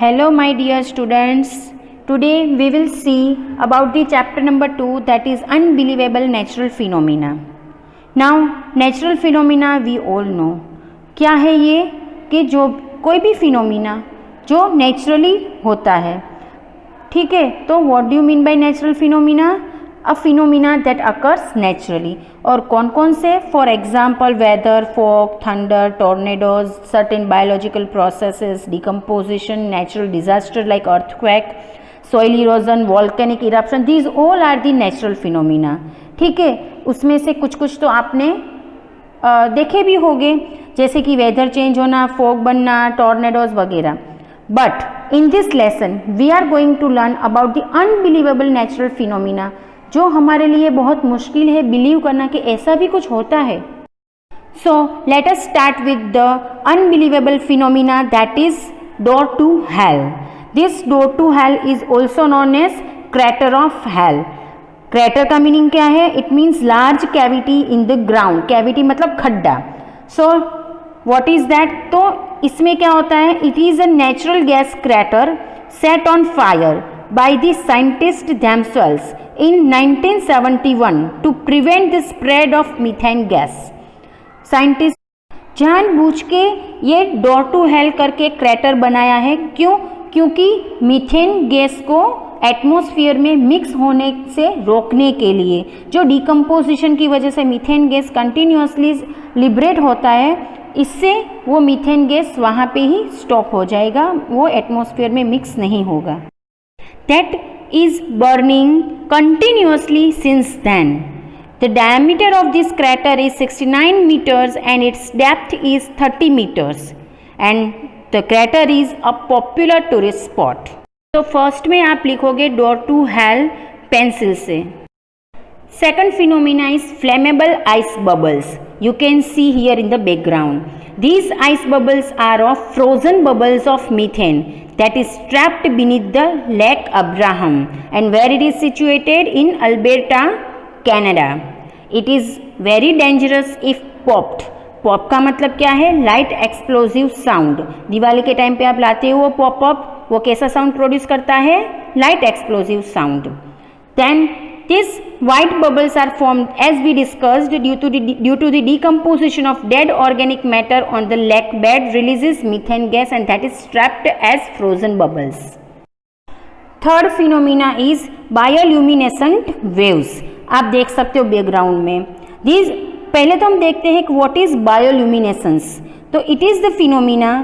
Hello my dear students, today we will see about the chapter number 2, that is unbelievable natural phenomena. Now natural phenomena we all know. क्या है ये कि जो कोई भी phenomena जो नेचुरली होता है, ठीक है, तो what do you mean by natural phenomena? A phenomena that occurs naturally. और कौन कौन से? For example weather, fog, thunder, tornadoes, certain biological processes, decomposition, natural disaster like earthquake, soil erosion, volcanic eruption, these all are the natural phenomena. ठीक है, उसमें से कुछ कुछ तो आपने देखे भी होंगे, जैसे कि वेदर चेंज होना, फॉग बनना, टॉर्नेडोज वगैरह. But in this lesson we are going to learn about the unbelievable natural phenomena, जो हमारे लिए बहुत मुश्किल है बिलीव करना कि ऐसा भी कुछ होता है. So let us start with the unbelievable phenomena, that is door to hell. This door to hell is also known as crater of hell. Crater का मीनिंग क्या है? It means large cavity in the ground. Cavity मतलब खड्डा. So what is that? तो इसमें क्या होता है? It is a natural gas crater set on fire by the scientists themselves in 1971 to prevent the spread of methane gas. Scientist जानबूझ के ये डोर टू हेल करके क्रैटर बनाया है. क्यों? क्योंकि मीथेन गैस को एटमॉस्फेयर में मिक्स होने से रोकने के लिए. जो डिकम्पोजिशन की वजह से मीथेन गैस कंटिन्यूसली लिबरेट होता है, इससे वो मीथेन गैस वहाँ पे ही स्टॉप हो जाएगा, वो एटमॉस्फेयर में मिक्स नहीं होगा. That is burning continuously since then. The diameter of this crater is 69 meters and its depth is 30 meters. And the crater is a popular tourist spot. तो first में आप लिखोगे डोर टू हेल पेंसिल से. Second phenomena is flammable ice bubbles. You can see here in the background. These ice bubbles are of frozen bubbles of methane that is trapped beneath the Lake Abraham, and where it is situated in Alberta, Canada. It is very dangerous if popped. Pop का मतलब क्या है? Light explosive sound. Diwali के time पे आप लाते हो वो pop up, वो कैसा साउंड प्रोड्यूस करता है? Light explosive sound. Then these white bubbles are formed as we discussed due to the decomposition of dead organic matter on the lake bed releases methane gas, and that is trapped as frozen bubbles. Third phenomena is bioluminescent waves. आप देख सकते हो background में. These पहले तो हम देखते हैं कि what is bioluminescence. तो it is the phenomena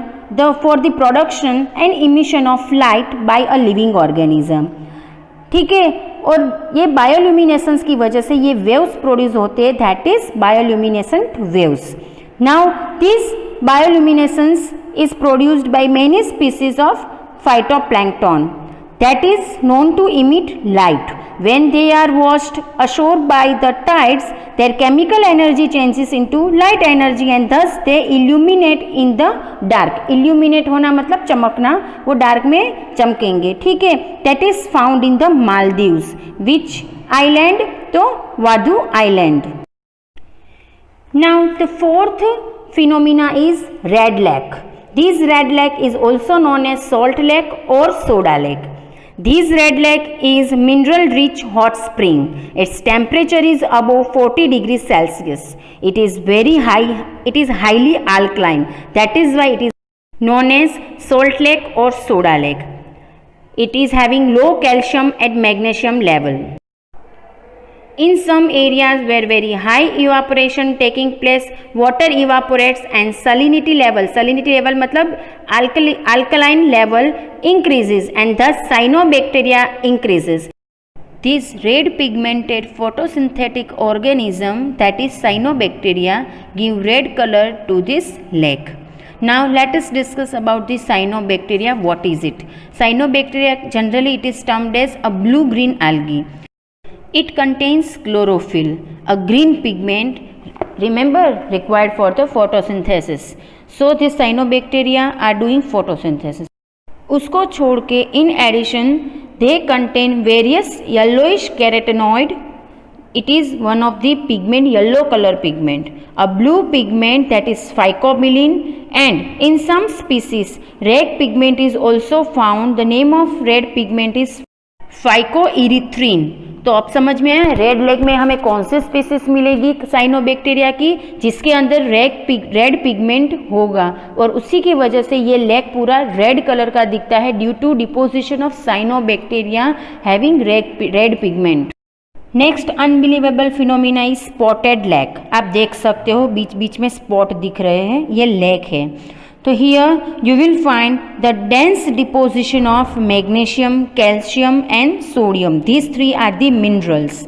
for the production and emission of light by a living organism. ठीक है, और ये बायोल्यूमिनेसेंस की वजह से ये वेव्स प्रोड्यूस होते हैं, that is bioluminescent waves. Now this bioluminescence is produced by many species of phytoplankton that is known to emit light. When they are washed ashore by the tides, their chemical energy changes into light energy and thus they illuminate in the dark. Illuminate होना मतलब चमकना, वो dark में चमकेंगे. ठीक है, that is found in the Maldives. Which island? तो वादू island. Now the fourth phenomena is red lake. This red lake is also known as salt lake or soda lake. This red lake is mineral rich hot spring. Its temperature is above 40 degrees Celsius. It is very high. It is highly alkaline. That is why it is known as salt lake or soda lake. It is having low calcium and magnesium level. In some areas where very high evaporation taking place, water evaporates and salinity level मतलब alkaline level increases and thus cyanobacteria increases. This red pigmented photosynthetic organism, that is cyanobacteria, give red color to this lake. Now let us discuss about the cyanobacteria. What is it? Cyanobacteria generally it is termed as a blue-green algae. It contains chlorophyll, a green pigment, remember, required for the photosynthesis. So these cyanobacteria are doing photosynthesis. उसको छोड़ के in addition they contain various yellowish carotenoid It is one of the pigment, yellow color pigment. A blue pigment, that is phycomyelin, and in some species red pigment is also found. The name of red pigment is phycoerythrin. तो अब समझ में आया red leg में हमें कौन सी species मिलेगी cyanobacteria की, जिसके अंदर रेड पिगमेंट होगा, और उसी की वजह से ये लेग पूरा रेड कलर का दिखता है due to deposition of cyanobacteria having red pigment. Next unbelievable phenomena is spotted lake. आप देख सकते हो बीच बीच में स्पॉट दिख रहे हैं, ये लेग है. तो here you will find the dense deposition of magnesium, calcium and sodium. These three are the minerals.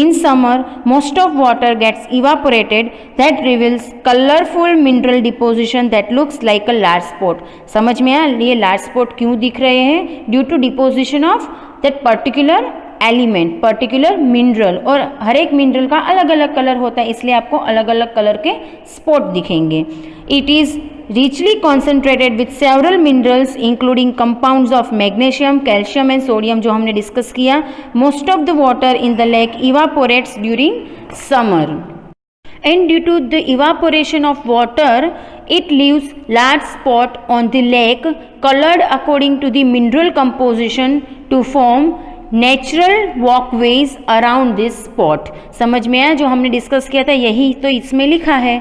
In summer, most of water gets evaporated. That reveals colorful mineral deposition that looks like a large spot. समझ में आया ये large spot क्यों दिख रहे हैं? Due to deposition of that particular element, particular mineral. और हर एक मिनरल का अलग अलग कलर होता है, इसलिए आपको अलग अलग कलर के स्पॉट दिखेंगे. It is richly concentrated with several minerals including compounds of magnesium, calcium and sodium जो हमने डिस्कस किया. Most of the water in the lake evaporates during summer, and due to the evaporation of water it leaves large spot on the lake colored according to the mineral composition to form natural walkways around this spot. समझ में आया जो हमने discuss किया था, यही तो इसमें लिखा है.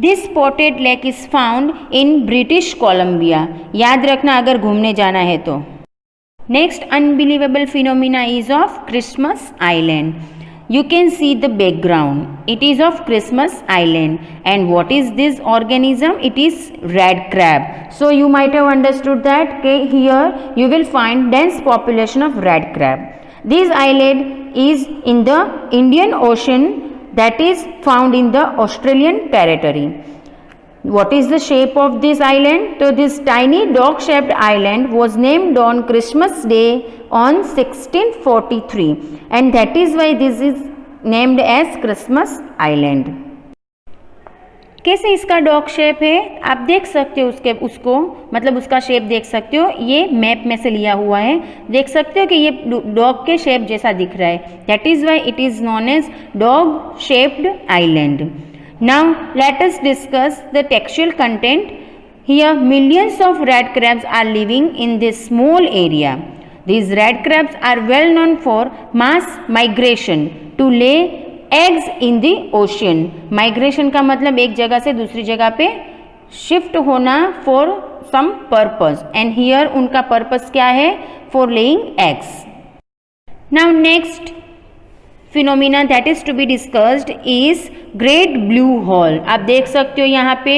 This spotted lake is found in British Columbia. याद रखना अगर घूमने जाना है तो. Next unbelievable phenomena is of Christmas island. You can see the background. It is of Christmas Island. And what is this organism? It is red crab. So you might have understood that here you will find dense population of red crab. This island is in the Indian Ocean, that is found in the Australian territory. What is the shape of this island? So this tiny dog-shaped island was named on Christmas Day on 1643, and that is why this is named as Christmas Island. कैसे इसका dog shape है आप देख सकते हो, उसको मतलब उसका शेप देख सकते हो. ये मैप में से लिया हुआ है, देख सकते हो कि ये डॉग के शेप जैसा दिख रहा है. That is why it is known as dog shaped island. Now let us discuss the textual content. Here millions of red crabs are living in this small area. These red crabs are well known for mass migration to lay eggs in the ocean. Migration का मतलब एक जगह से दूसरी जगह पे shift होना for some purpose, and here उनका purpose क्या है? For laying eggs. Now next phenomena that is to be discussed is Great Blue Hole. आप देख सकते हो यहाँ पे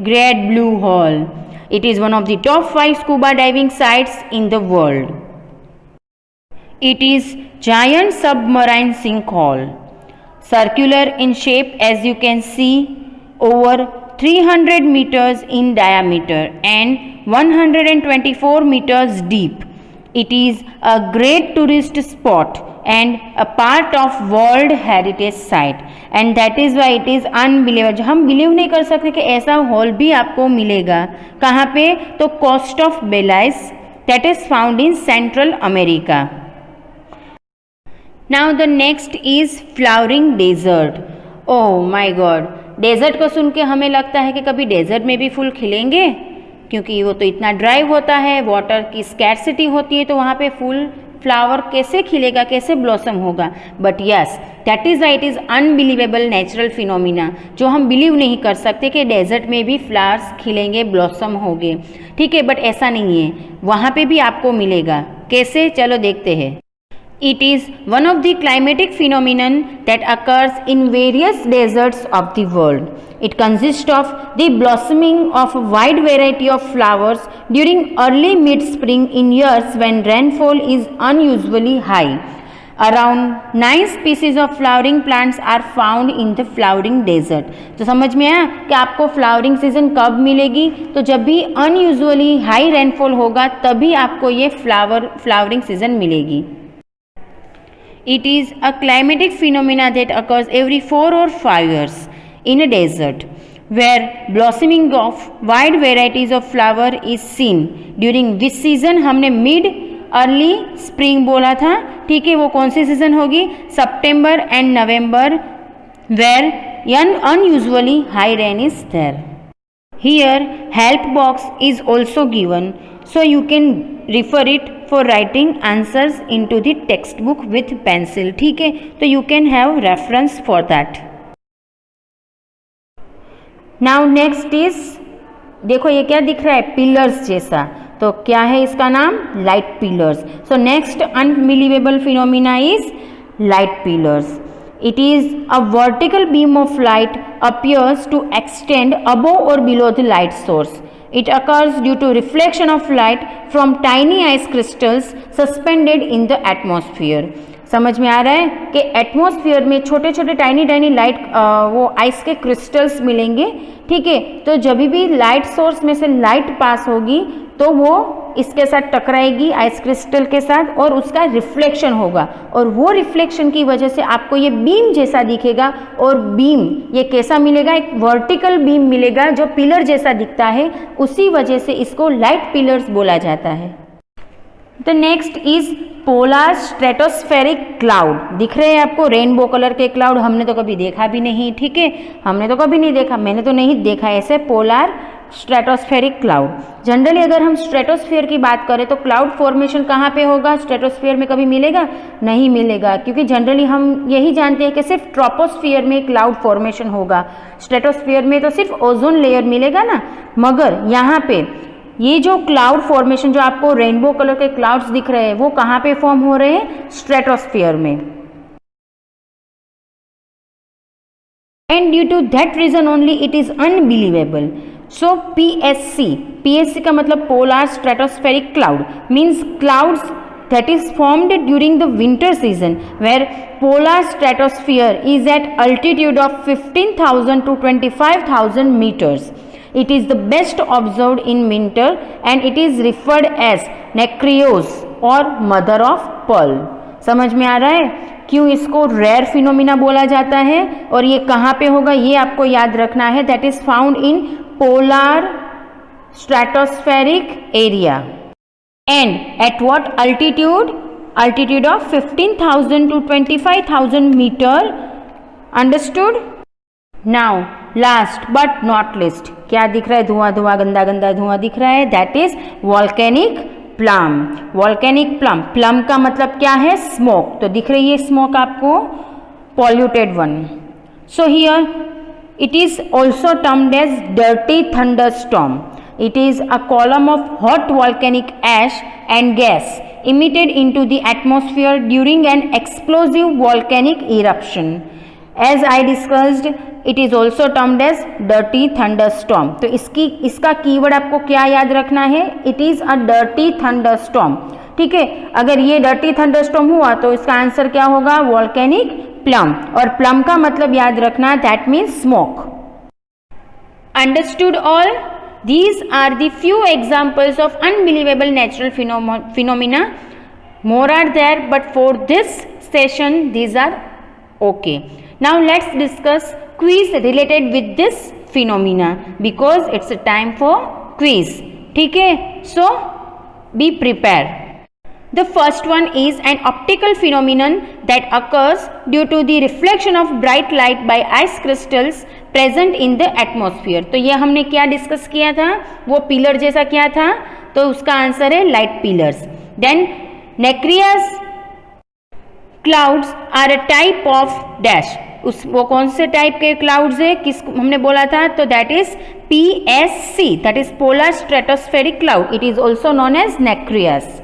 Great Blue Hole. It is one of the top 5 scuba diving sites in the world. It is giant submarine sink hole, circular in shape as you can see, over 300 meters in diameter and 124 meters deep. It is a great tourist spot and a part of World Heritage Site, and that is why it is unbelievable. हम believe नहीं कर सकते कि ऐसा hall भी आपको मिलेगा. कहाँ पे? तो coast of Belize, that is found in Central America. Now the next is flowering desert. Oh my God, desert को सुन के हमें लगता है कि कभी डेजर्ट में भी फूल खिलेंगे, क्योंकि वो तो इतना ड्राई होता है, वाटर की स्कैर्सिटी होती है, तो वहाँ पे फूल फ्लावर कैसे खिलेगा, कैसे ब्लॉसम होगा. But yes, that is why it is unbelievable natural phenomena, जो हम बिलीव नहीं कर सकते कि डेजर्ट में भी फ्लावर्स खिलेंगे, ब्लॉसम होंगे. ठीक है, बट ऐसा नहीं है, वहाँ पे भी आपको मिलेगा. कैसे? चलो देखते हैं. It is one of the climatic phenomenon that occurs in various deserts of the world. It consists of the blossoming of a wide variety of flowers during early mid-spring in years when rainfall is unusually high. Around 9 species of flowering plants are found in the flowering desert. तो समझ में आया कि आपको flowering season कब मिलेगी? तो जब भी अनयूजुअली हाई रेनफॉल होगा तभी आपको ये फ्लावरिंग सीजन मिलेगी. It is a climatic phenomena that occurs every 4 or 5 years in a desert, where blossoming of wide varieties of flower is seen. During this season हमने mid अर्ली स्प्रिंग बोला था, ठीक है। वो कौन सी सीजन होगी? September and November, where unusually high rain is there. Here help box is also given, so you can refer it for writing answers into the textbook with pencil, ठीक है। तो you can have reference for that. Now next is, देखो ये क्या दिख रहा है? Pillars जैसा, तो क्या है इसका नाम? Light pillars. So next unbelievable phenomena is light pillars. It is a vertical beam of light appears to extend above or below the light source. It occurs due to reflection of light from tiny ice crystals suspended in the atmosphere. समझ में आ रहा है कि atmosphere में छोटे छोटे tiny light वो ice के क्रिस्टल्स मिलेंगे, ठीक है। तो जब भी लाइट सोर्स में से लाइट पास होगी तो वो इसके साथ टकराएगी, आइस क्रिस्टल के साथ, और उसका रिफ्लेक्शन होगा, और वो रिफ्लेक्शन की वजह से आपको ये बीम जैसा दिखेगा। और बीम ये कैसा मिलेगा? एक वर्टिकल बीम मिलेगा जो पिलर जैसा दिखता है, उसी वजह से इसको लाइट पिलर्स बोला जाता है। The next is polar stratospheric cloud. दिख रहे हैं आपको रेनबो कलर के क्लाउड? हमने तो कभी देखा भी नहीं, ठीक है। हमने तो कभी नहीं देखा, मैंने तो नहीं देखा ऐसे पोलर स्ट्रेटोस्फेरिक क्लाउड। जनरली अगर हम स्ट्रेटोस्फेयर की बात करें तो क्लाउड फॉर्मेशन कहाँ पे होगा? स्ट्रेटोस्फेयर में कभी मिलेगा? नहीं मिलेगा, क्योंकि जनरली हम यही जानते हैं कि सिर्फ ट्रोपोस्फेयर में क्लाउड फॉर्मेशन होगा। स्ट्रेटोस्फेयर में तो सिर्फ ओजोन लेयर मिलेगा ना, मगर यहाँ पे ये जो क्लाउड फॉर्मेशन जो आपको रेनबो कलर के क्लाउड्स दिख रहे हैं वो कहाँ पे फॉर्म हो रहे हैं? स्ट्रेटोस्फेयर में। And due to that reason only it is unbelievable. So PSC का मतलब polar stratospheric cloud means clouds that is formed during the winter season where polar stratosphere is at altitude of 15,000 to 25,000 meters. It is the best observed in winter and it is referred as nacreous or mother of pearl. समझ में आ रहा है क्यों इसको rare phenomena बोला जाता है और ये कहाँ पे होगा? ये आपको याद रखना है। That is found in polar stratospheric area and at what altitude? Altitude of 15,000 to 25,000 meter. Understood? Now last but not least, क्या दिख रहा है? धुआं गंदा धुआं दिख रहा है। That is volcanic plum. Volcanic plum. Plum का मतलब क्या है? Smoke. तो दिख रही है smoke आपको? Polluted one. So here it is also termed as dirty thunderstorm. It is a column of hot volcanic ash and gas emitted into the atmosphere during an explosive volcanic eruption. As I discussed, it is also termed as dirty thunderstorm. तो इसका keyword आपको क्या याद रखना है? It is a dirty thunderstorm. ठीक है, अगर ये dirty thunderstorm हुआ तो इसका आंसर क्या होगा? volcanic plum. और plum का मतलब याद रखना, that means smoke. Understood all? These are the few examples of unbelievable natural phenomena. More are there, but for this session these are okay. Now let's discuss quiz related with this phenomena because it's a time for quiz. ठीक है? So be prepared. The first one is an optical phenomenon that occurs due to the reflection of bright light by ice crystals present in the atmosphere. तो ये हमने क्या discuss किया था? वो pillar जैसा क्या था? तो उसका आंसर है light pillars. Then nacreous clouds are a type of dash. वो कौन से टाइप के क्लाउड्स है? किस हमने बोला था? तो that is PSC, that is polar stratospheric cloud. It is also known as nacreous.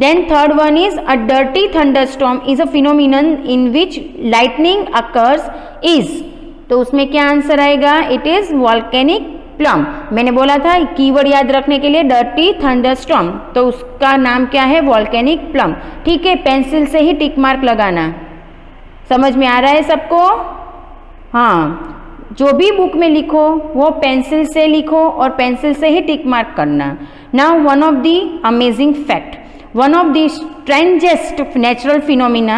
Then third one is a dirty thunderstorm is a phenomenon in which lightning occurs is. तो उसमें क्या आंसर आएगा? It is volcanic plum. मैंने बोला था keyword याद रखने के लिए dirty thunderstorm, तो उसका नाम क्या है? volcanic plum. ठीक है, पेंसिल से ही टिक मार्क लगाना. समझ में आ रहा है सबको? हाँ, जो भी बुक में लिखो वो पेंसिल से लिखो और पेंसिल से ही टिक मार्क करना. Now one of the amazing fact. One of the strangest natural phenomena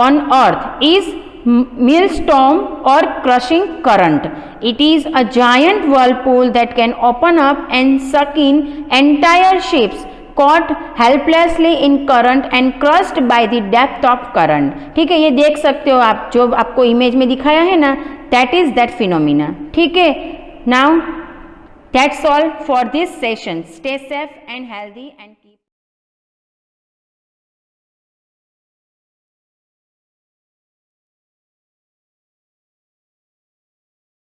on earth is maelstrom or crushing current. It is a giant whirlpool that can open up and suck in entire ships caught helplessly in current and crushed by the depth of current. ठीक है, ये देख सकते हो आप, जो आपको image में दिखाया है ना, that is that phenomena. ठीक है, now that's all for this session. Stay safe and healthy and